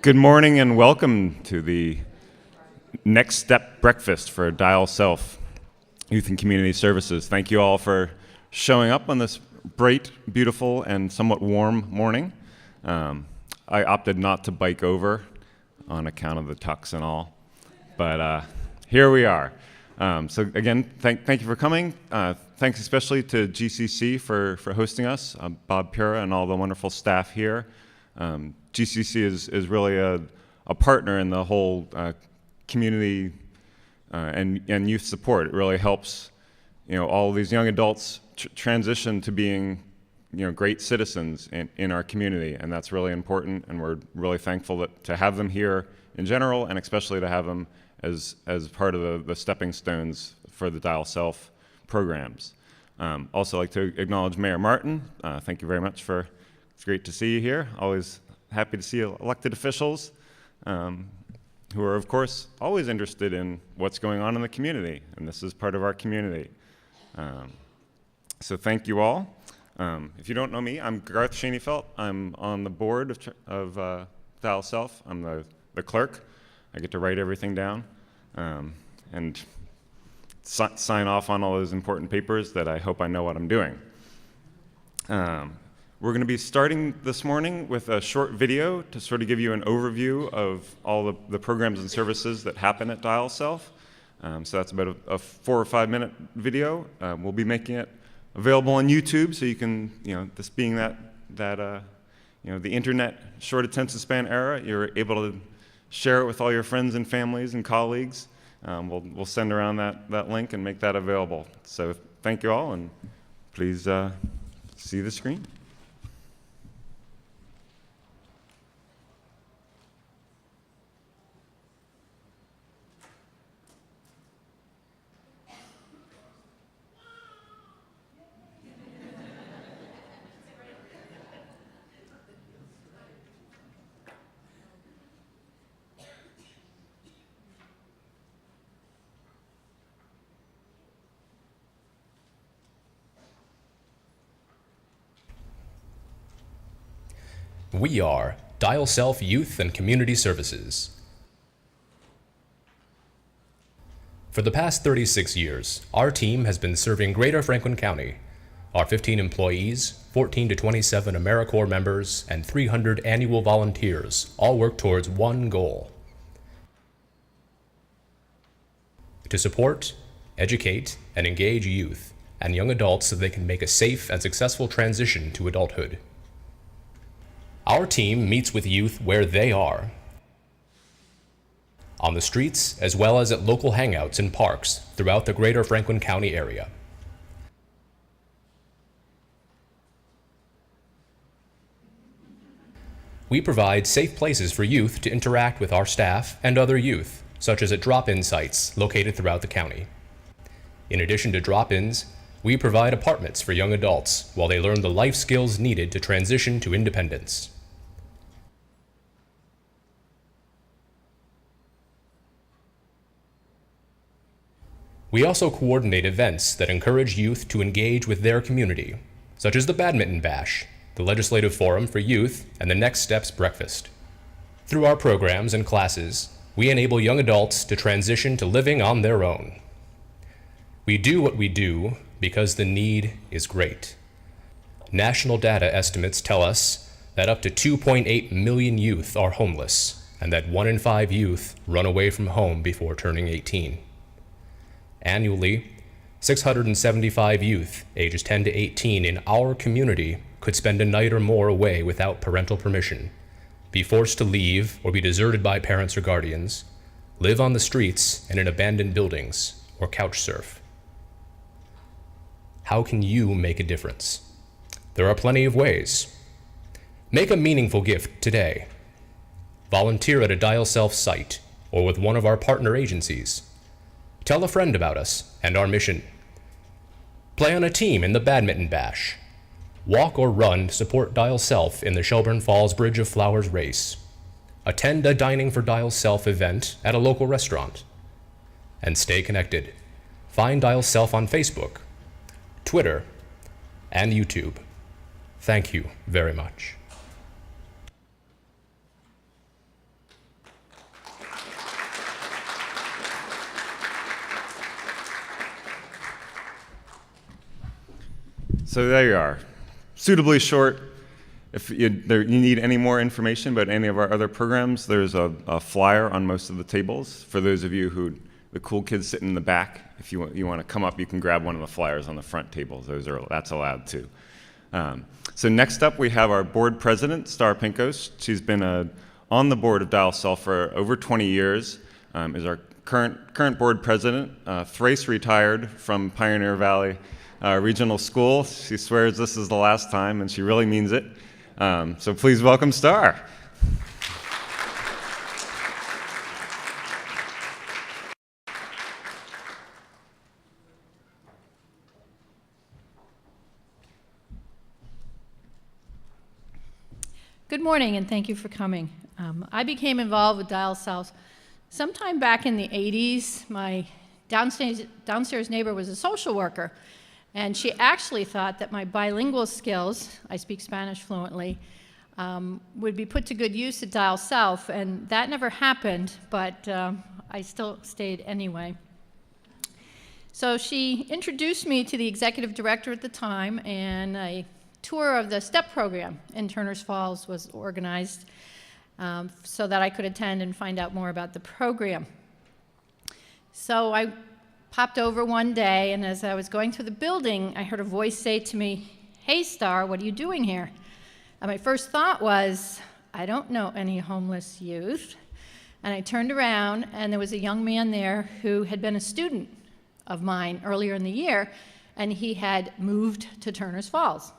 Good morning and welcome to the Next Step Breakfast for Dial Self Youth and Community Services. Thank you all for showing up on this bright, beautiful, and somewhat warm morning. I opted not to bike over on account of the tux and all, but here we are. So again, thank you for coming. Thanks especially to GCC for hosting us, Bob Pura and all the wonderful staff here. GCC is really a partner in the whole community and youth support. It really helps, all these young adults transition to being, great citizens in our community, and that's really important. And we're really thankful to have them here in general, and especially to have them as part of the stepping stones for the Dial Self programs. Also like to acknowledge Mayor Martin. Thank you very much it's great to see you here. Always happy to see elected officials who are, of course, always interested in what's going on in the community, and this is part of our community. So thank you all. If you don't know me, I'm Garth Schoenefeld. I'm on the board of Dial Self. I'm the clerk. I get to write everything down and sign off on all those important papers that I hope I know what I'm doing. We're going to be starting this morning with a short video to sort of give you an overview of all the programs and services that happen at Dial Self. So that's about a 4 or 5 minute video. We'll be making it available on YouTube, so you can, this being that the internet short attention span era, you're able to share it with all your friends and families and colleagues. We'll send around that link and make that available. So thank you all, and please see the screen. We are Dial Self Youth and Community Services. For the past 36 years, our team has been serving Greater Franklin County. Our 15 employees, 14 to 27 AmeriCorps members, and 300 annual volunteers all work towards one goal: to support, educate, and engage youth and young adults so they can make a safe and successful transition to adulthood. Our team meets with youth where they are, on the streets as well as at local hangouts and parks throughout the Greater Franklin County area. We provide safe places for youth to interact with our staff and other youth, such as at drop-in sites located throughout the county. In addition to drop-ins, we provide apartments for young adults while they learn the life skills needed to transition to independence. We also coordinate events that encourage youth to engage with their community, such as the Badminton Bash, the Legislative Forum for Youth, and the Next Steps Breakfast. Through our programs and classes, we enable young adults to transition to living on their own. We do what we do because the need is great. National data estimates tell us that up to 2.8 million youth are homeless, and that 1 in 5 youth run away from home before turning 18. Annually, 675 youth ages 10 to 18 in our community could spend a night or more away without parental permission, be forced to leave or be deserted by parents or guardians, live on the streets and in abandoned buildings, or couch surf. How can you make a difference? There are plenty of ways. Make a meaningful gift today. Volunteer at a Dial Self site or with one of our partner agencies. Tell a friend about us and our mission. Play on a team in the Badminton Bash. Walk or run to support Dial Self in the Shelburne Falls Bridge of Flowers race. Attend a Dining for Dial Self event at a local restaurant. And stay connected. Find Dial Self on Facebook, Twitter, and YouTube. Thank you very much. So there you are, suitably short. If you need any more information about any of our other programs, there's a flyer on most of the tables. For those of you the cool kids sitting in the back, if you want to come up, you can grab one of the flyers on the front tables. That's allowed too. So next up, we have our board president, Star Pincos. She's been on the board of Dial Self for over 20 years. Is our current board president, thrice retired from Pioneer Valley Regional School. She swears this is the last time, and she really means it. So please welcome Star. Good morning, and thank you for coming. I became involved with Dial Self sometime back in the 80s. My downstairs neighbor was a social worker, and she actually thought that my bilingual skills, I speak Spanish fluently, would be put to good use at Dial Self, and that never happened, but I still stayed anyway. So she introduced me to the executive director at the time, and a tour of the STEP program in Turners Falls was organized so that I could attend and find out more about the program. So I popped over one day, and as I was going through the building, I heard a voice say to me, "Hey, Star, what are you doing here?" And my first thought was, I don't know any homeless youth. And I turned around, and there was a young man there who had been a student of mine earlier in the year, and he had moved to Turners Falls.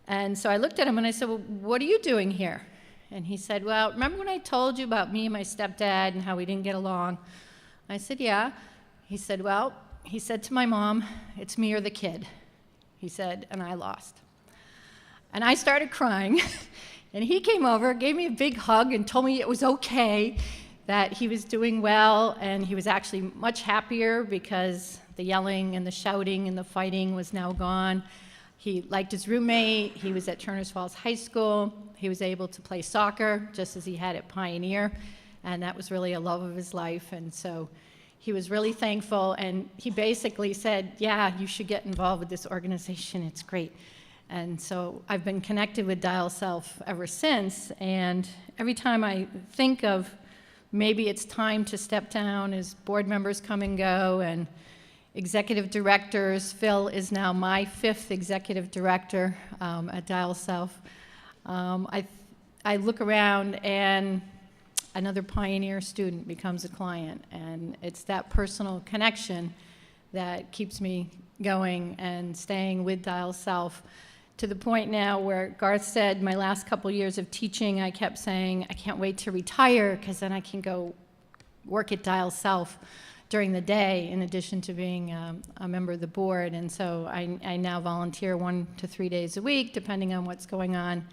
And so I looked at him and I said, "Well, what are you doing here?" And he said, "Well, remember when I told you about me and my stepdad and how we didn't get along?" I said, "Yeah." He said, "Well," he said to my mom, "it's me or the kid." He said, and I lost. And I started crying. And he came over, gave me a big hug, and told me it was okay, that he was doing well, and he was actually much happier because the yelling and the shouting and the fighting was now gone. He liked his roommate. He was at Turners Falls High School. He was able to play soccer just as he had at Pioneer, and that was really a love of his life. And so he was really thankful, and he basically said, "Yeah, you should get involved with this organization. It's great." And so I've been connected with Dial Self ever since, and every time I think of maybe it's time to step down as board members come and go, and executive directors, Phil is now my 5th executive director at Dial Self. I look around and another Pioneer student becomes a client, and it's that personal connection that keeps me going and staying with Dial Self, to the point now where Garth said my last couple years of teaching, I kept saying, I can't wait to retire because then I can go work at Dial Self during the day in addition to being a member of the board. And so I now volunteer 1 to 3 days a week, depending on what's going on,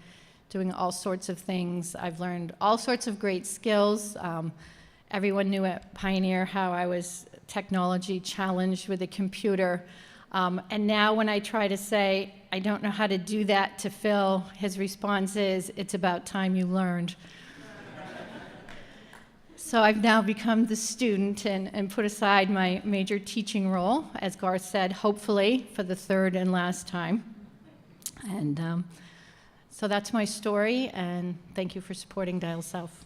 doing all sorts of things. I've learned all sorts of great skills. Everyone knew at Pioneer how I was technology challenged with a computer. And now when I try to say, I don't know how to do that to Phil, his response is, "It's about time you learned." So I've now become the student and put aside my major teaching role, as Garth said, hopefully for the 3rd and last time. And so that's my story, and thank you for supporting Dial Self.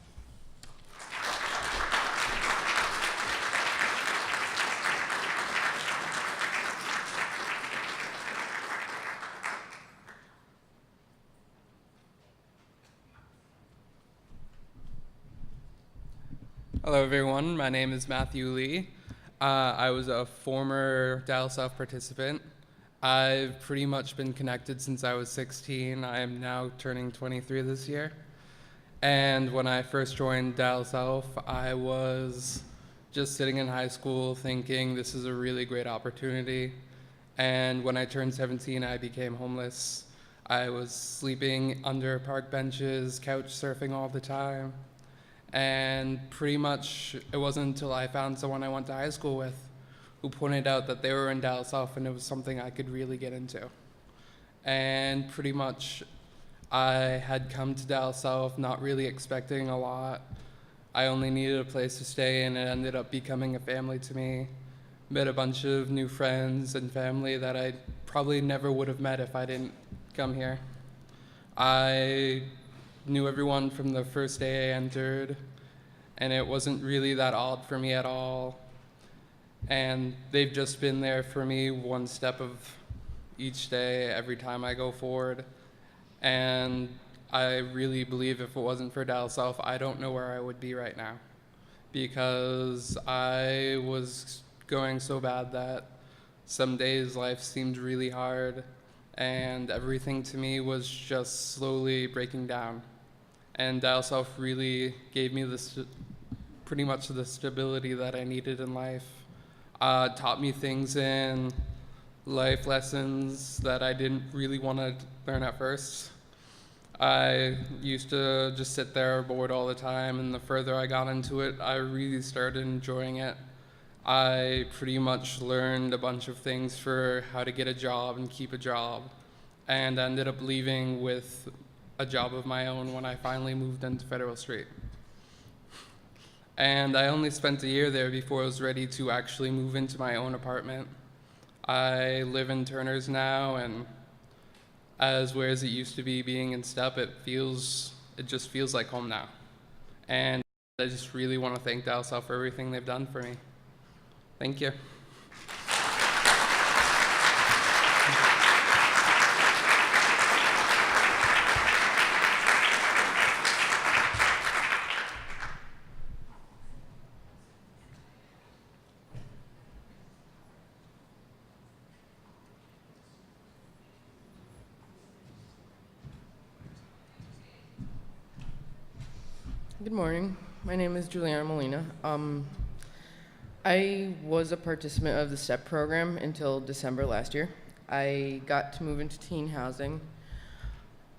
Hello everyone, my name is Matthew Lee. I was a former Dial Self participant. I've pretty much been connected since I was 16. I am now turning 23 this year. And when I first joined Dial Self, I was just sitting in high school thinking this is a really great opportunity. And when I turned 17, I became homeless. I was sleeping under park benches, couch surfing all the time. And pretty much it wasn't until I found someone I went to high school with who pointed out that they were in Dial Self and it was something I could really get into. And pretty much I had come to Dial Self not really expecting a lot. I only needed a place to stay, and it ended up becoming a family to me. Met a bunch of new friends and family that I probably never would have met if I didn't come here. I knew everyone from the first day I entered, and it wasn't really that odd for me at all. And they've just been there for me one step of each day, every time I go forward. And I really believe if it wasn't for Dial South, I don't know where I would be right now, because I was going so bad that some days life seemed really hard, and everything to me was just slowly breaking down. And Dial South really gave me pretty much the stability that I needed in life. Taught me things in life lessons that I didn't really want to learn at first. I used to just sit there bored all the time, and the further I got into it, I really started enjoying it. I pretty much learned a bunch of things for how to get a job and keep a job, and ended up leaving with a job of my own when I finally moved into Federal Street. And I only spent a year there before I was ready to actually move into my own apartment. I live in Turner's now, and as weird as it used to be being in Step, it just feels like home now. And I just really want to thank Dial South for everything they've done for me. Thank you. Good morning. My name is Juliana Molina. I was a participant of the STEP program until December last year. I got to move into teen housing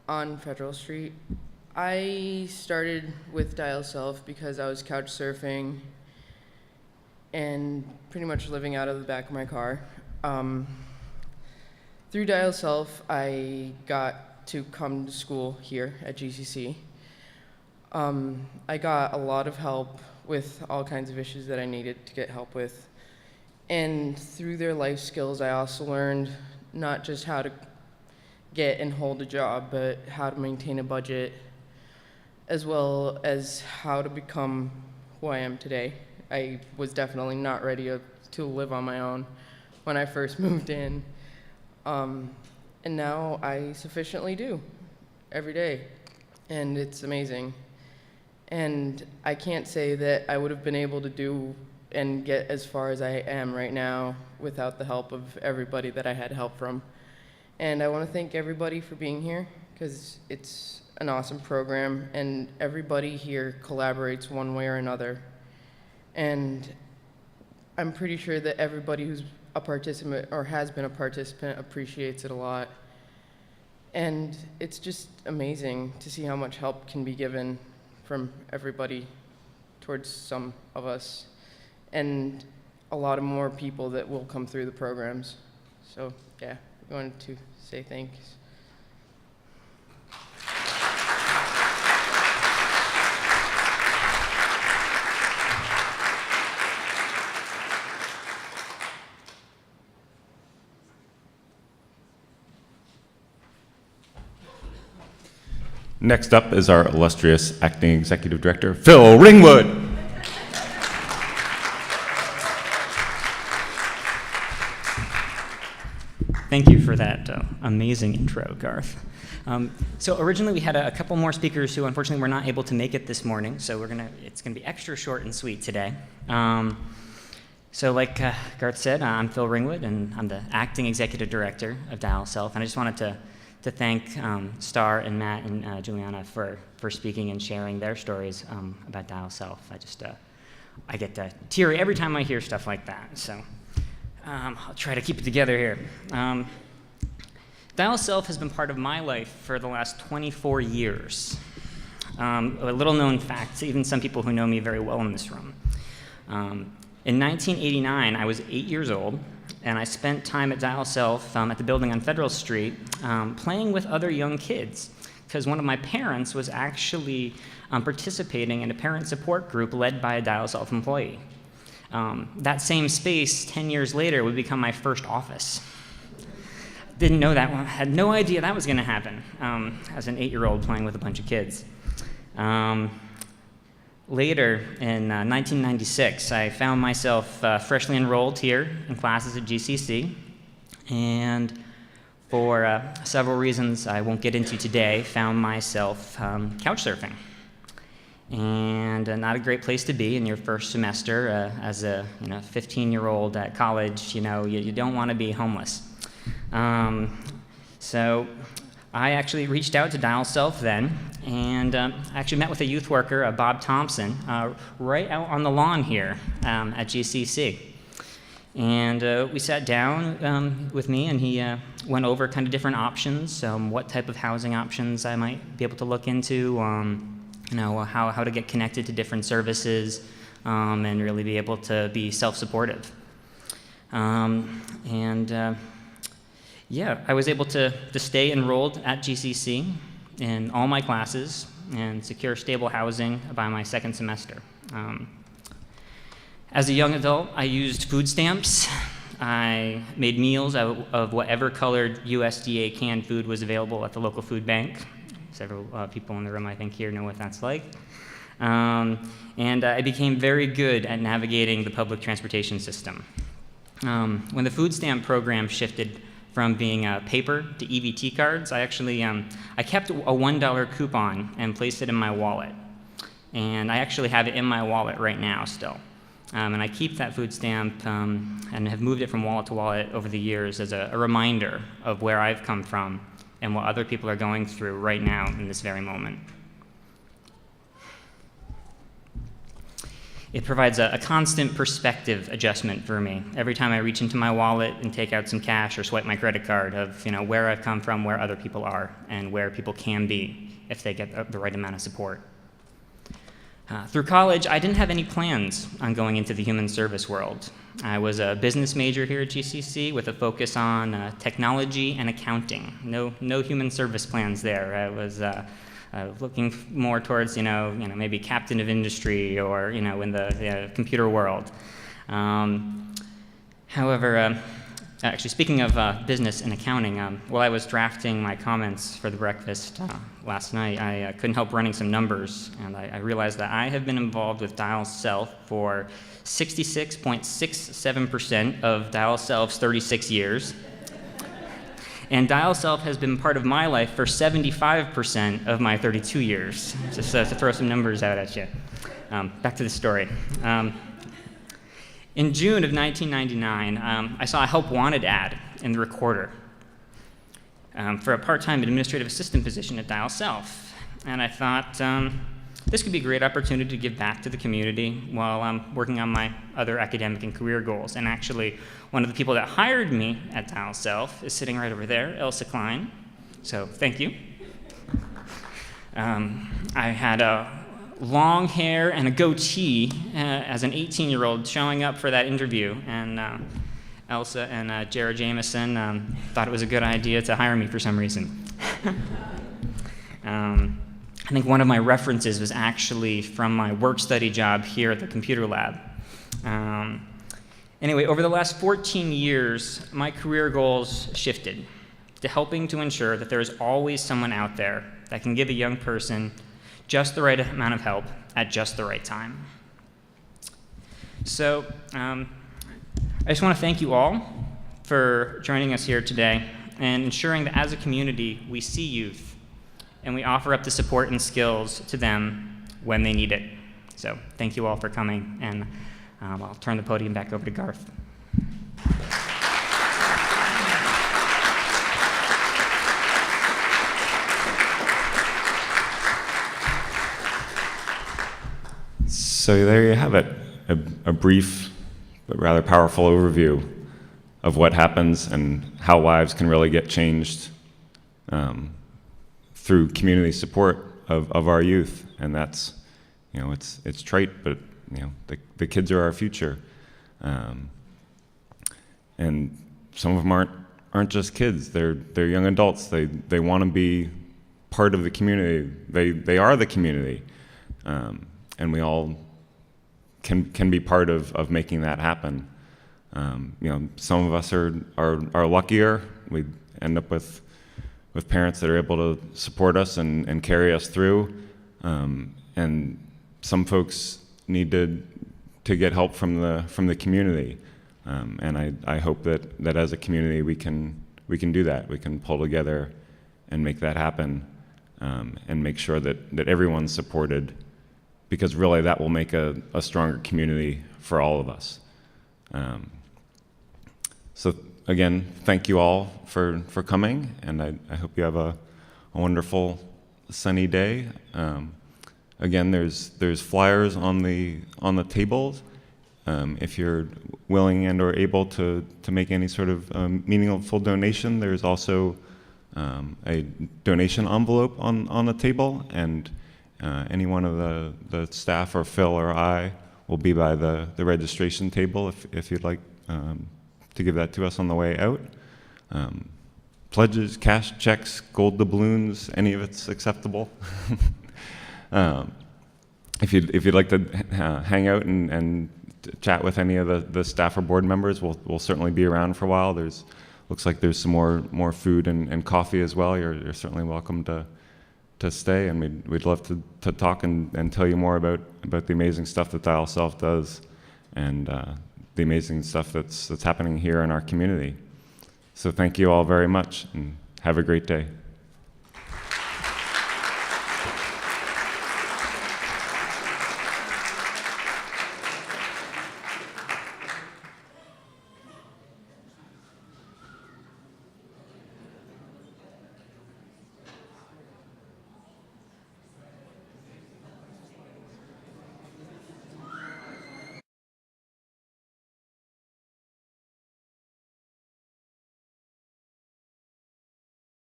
on Federal Street. I started with Dial Self because I was couch surfing and pretty much living out of the back of my car. Through Dial Self, I got to come to school here at GCC. I got a lot of help with all kinds of issues that I needed to get help with. And through their life skills, I also learned not just how to get and hold a job, but how to maintain a budget, as well as how to become who I am today. I was definitely not ready to live on my own when I first moved in. And now I sufficiently do every day, and it's amazing. And I can't say that I would have been able to do and get as far as I am right now without the help of everybody that I had help from. And I want to thank everybody for being here, because it's an awesome program, and everybody here collaborates one way or another. And I'm pretty sure that everybody who's a participant or has been a participant appreciates it a lot. And it's just amazing to see how much help can be given from everybody towards some of us, and a lot of more people that will come through the programs. So yeah, we wanted to say thanks. Next up is our illustrious acting executive director, Phil Ringwood. Thank you for that amazing intro, Garth. So originally we had a couple more speakers who unfortunately were not able to make it this morning, so it's gonna be extra short and sweet today. So like Garth said, I'm Phil Ringwood, and I'm the acting executive director of Dial Self, and I just wanted to thank Star and Matt and Juliana for speaking and sharing their stories about Dial Self. I get teary every time I hear stuff like that, so I'll try to keep it together here. Dial Self has been part of my life for the last 24 years. A little known fact, even some people who know me very well in this room. In 1989, I was 8 years old, and I spent time at Dial Self at the building on Federal Street playing with other young kids, because one of my parents was actually participating in a parent support group led by a Dial Self employee. That same space, 10 years later, would become my first office. didn't know that one, had no idea that was going to happen as an 8-year-old playing with a bunch of kids. Later, in 1996, I found myself freshly enrolled here in classes at GCC, and for several reasons I won't get into today, found myself couch surfing. And not a great place to be in your first semester as a 15-year-old at college. You don't want to be homeless. So I actually reached out to Dial Self then, and actually met with a youth worker, Bob Thompson, right out on the lawn here at GCC. And we sat down with me, and he went over kind of different options, what type of housing options I might be able to look into, how to get connected to different services, and really be able to be self-supportive. I was able to stay enrolled at GCC in all my classes and secure stable housing by my second semester. As a young adult, I used food stamps. I made meals of whatever colored USDA canned food was available at the local food bank. Several people in the room, I think, here know what that's like. And I became very good at navigating the public transportation system. When the food stamp program shifted from being paper to EBT cards, I actually I kept a $1 coupon and placed it in my wallet. And I actually have it in my wallet right now still. And I keep that food stamp and have moved it from wallet to wallet over the years as a reminder of where I've come from and what other people are going through right now in this very moment. It provides a constant perspective adjustment for me. Every time I reach into my wallet and take out some cash or swipe my credit card of where I've come from, where other people are, and where people can be if they get the right amount of support. Through college, I didn't have any plans on going into the human service world. I was a business major here at GCC with a focus on technology and accounting. No human service plans there. I was looking more towards, maybe captain of industry or, in the computer world. However, actually, speaking of business and accounting, while I was drafting my comments for the breakfast last night, I couldn't help running some numbers, and I realized that I have been involved with Dial Self for 66.67% of Dial Self's 36 years. And Dial Self has been part of my life for 75% of my 32 years, just to throw some numbers out at you. Back to the story. In June of 1999, I saw a Help Wanted ad in the Recorder for a part-time administrative assistant position at Dial Self. And I thought, this could be a great opportunity to give back to the community while I'm working on my other academic and career goals. And actually, one of the people that hired me at Dial Self is sitting right over there, Elsa Klein. So thank you. I had a long hair and a goatee as an 18-year-old showing up for that interview. And Elsa and Jared Jameson thought it was a good idea to hire me for some reason. I think one of my references was actually from my work-study job here at the computer lab. Anyway, over the last 14 years, my career goals shifted to helping to ensure that there is always someone out there that can give a young person just the right amount of help at just the right time. So I just want to thank you all for joining us here today and ensuring that as a community we see youth and we offer up the support and skills to them when they need it. So thank you all for coming, and I'll turn the podium back over to Garth. So there you have it, a brief but rather powerful overview of what happens and how lives can really get changed through community support of our youth. And that's, it's trite, but the kids are our future. And some of them aren't just kids, they're young adults. They want to be part of the community. They are the community. And we all can be part of making that happen. Some of us are luckier. end up with parents that are able to support us and carry us through. And some folks need to get help from the community. And I hope that as a community we can do that. We can pull together and make that happen, and make sure that everyone's supported, because really that will make a stronger community for all of us. So again, thank you all for coming, and I hope you have a wonderful sunny day. Again, there's flyers on the tables. If you're willing and or able to make any sort of meaningful donation, there's also a donation envelope on the table, and any one of the staff or Phil or I will be by the registration table if you'd like to give that to us on the way out. Pledges, cash, checks, gold doubloons, any of it's acceptable. If you'd like to hang out and chat with any of the staff or board members, we'll certainly be around for a while. Looks like there's some more food and coffee as well. You're certainly welcome to stay, and we'd love to talk and tell you more about the amazing stuff that Dial Self does, and the amazing stuff that's happening here in our community. So thank you all very much, and have a great day.